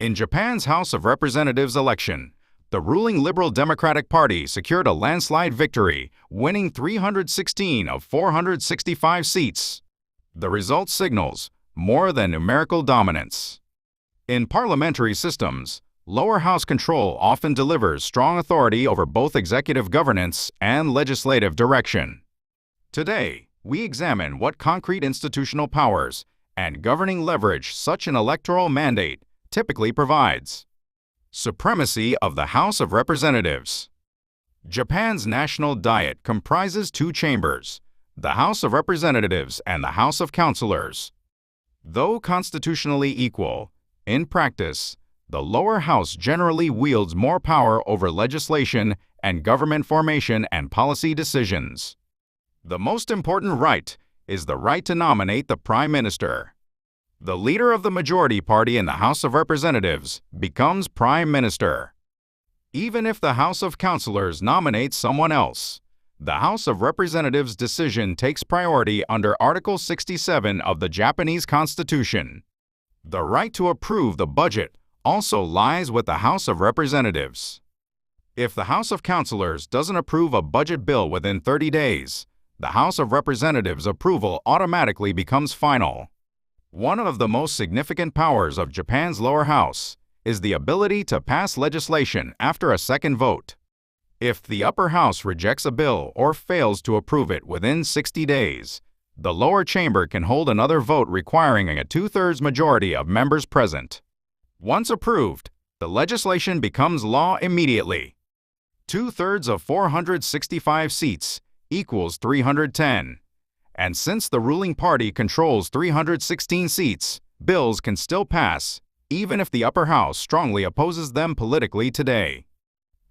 In Japan's House of Representatives election, the ruling Liberal Democratic Party secured a landslide victory, winning 316 of 465 seats. The result signals more than numerical dominance. In parliamentary systems, lower house control often delivers strong authority over both executive governance and legislative direction. Today, we examine what concrete institutional powers and governing leverage such an electoral mandate typically provides. Supremacy of the House of Representatives. Japan's national diet comprises two chambers, the House of Representatives and the House of Councillors. Though constitutionally equal, in practice, the lower house generally wields more power over legislation and government formation and policy decisions. The most important right is the right to nominate the Prime Minister. The leader of the majority party in the House of Representatives becomes Prime Minister. Even if the House of Councillors nominates someone else, the House of Representatives' decision takes priority under Article 67 of the Japanese Constitution. The right to approve the budget also lies with the House of Representatives. If the House of Councillors doesn't approve a budget bill within 30 days, the House of Representatives' approval automatically becomes final. One of the most significant powers of Japan's lower house is the ability to pass legislation after a second vote. If the upper house rejects a bill or fails to approve it within 60 days, the lower chamber can hold another vote requiring a two-thirds majority of members present. Once approved, the legislation becomes law immediately. Two-thirds of 465 seats equals 310. And since the ruling party controls 316 seats, bills can still pass, even if the upper house strongly opposes them politically today.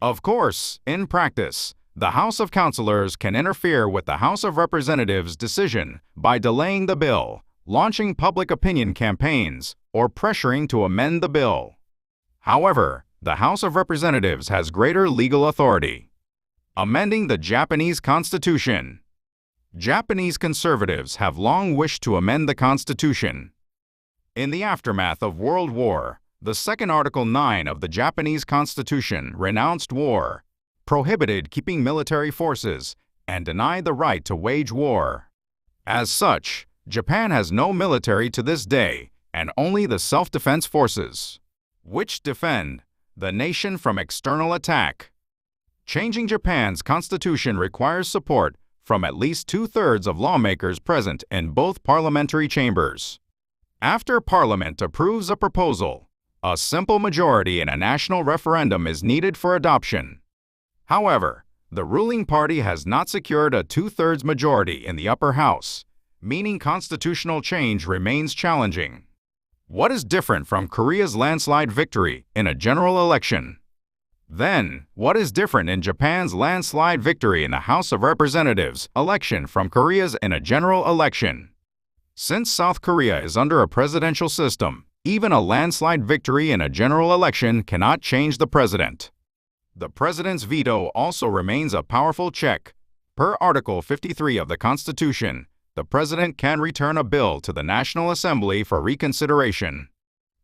Of course, in practice, the House of Councillors can interfere with the House of Representatives' decision by delaying the bill, launching public opinion campaigns, or pressuring to amend the bill. However, the House of Representatives has greater legal authority. Amending the Japanese Constitution. Japanese conservatives have long wished to amend the Constitution. In the aftermath of World War, the second Article 9 of the Japanese Constitution renounced war, prohibited keeping military forces, and denied the right to wage war. As such, Japan has no military to this day and only the self-defense forces, which defend the nation from external attack. Changing Japan's constitution requires support from at least two-thirds of lawmakers present in both parliamentary chambers. After Parliament approves a proposal, a simple majority in a national referendum is needed for adoption. However, the ruling party has not secured a two-thirds majority in the upper house, meaning constitutional change remains challenging. What is different from Korea's landslide victory in a general election? Then, what is different in Japan's landslide victory in the House of Representatives election from Korea's in a general election? Since South Korea is under a presidential system, even a landslide victory in a general election cannot change the president. The president's veto also remains a powerful check. Per Article 53 of the Constitution, the president can return a bill to the National Assembly for reconsideration.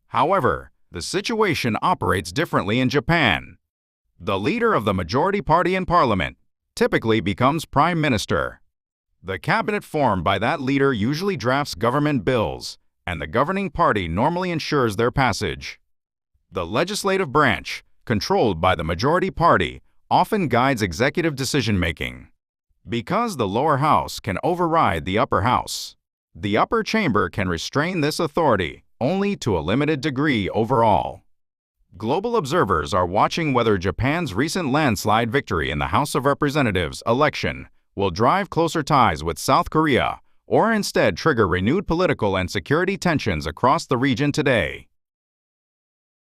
However, the situation operates differently in Japan. The leader of the majority party in parliament typically becomes prime minister. The cabinet formed by that leader usually drafts government bills, and the governing party normally ensures their passage. The legislative branch, controlled by the majority party, often guides executive decision-making. Because the lower house can override the upper house, the upper chamber can restrain this authority only to a limited degree overall. Global observers are watching whether Japan's recent landslide victory in the House of Representatives election will drive closer ties with South Korea or instead trigger renewed political and security tensions across the region today.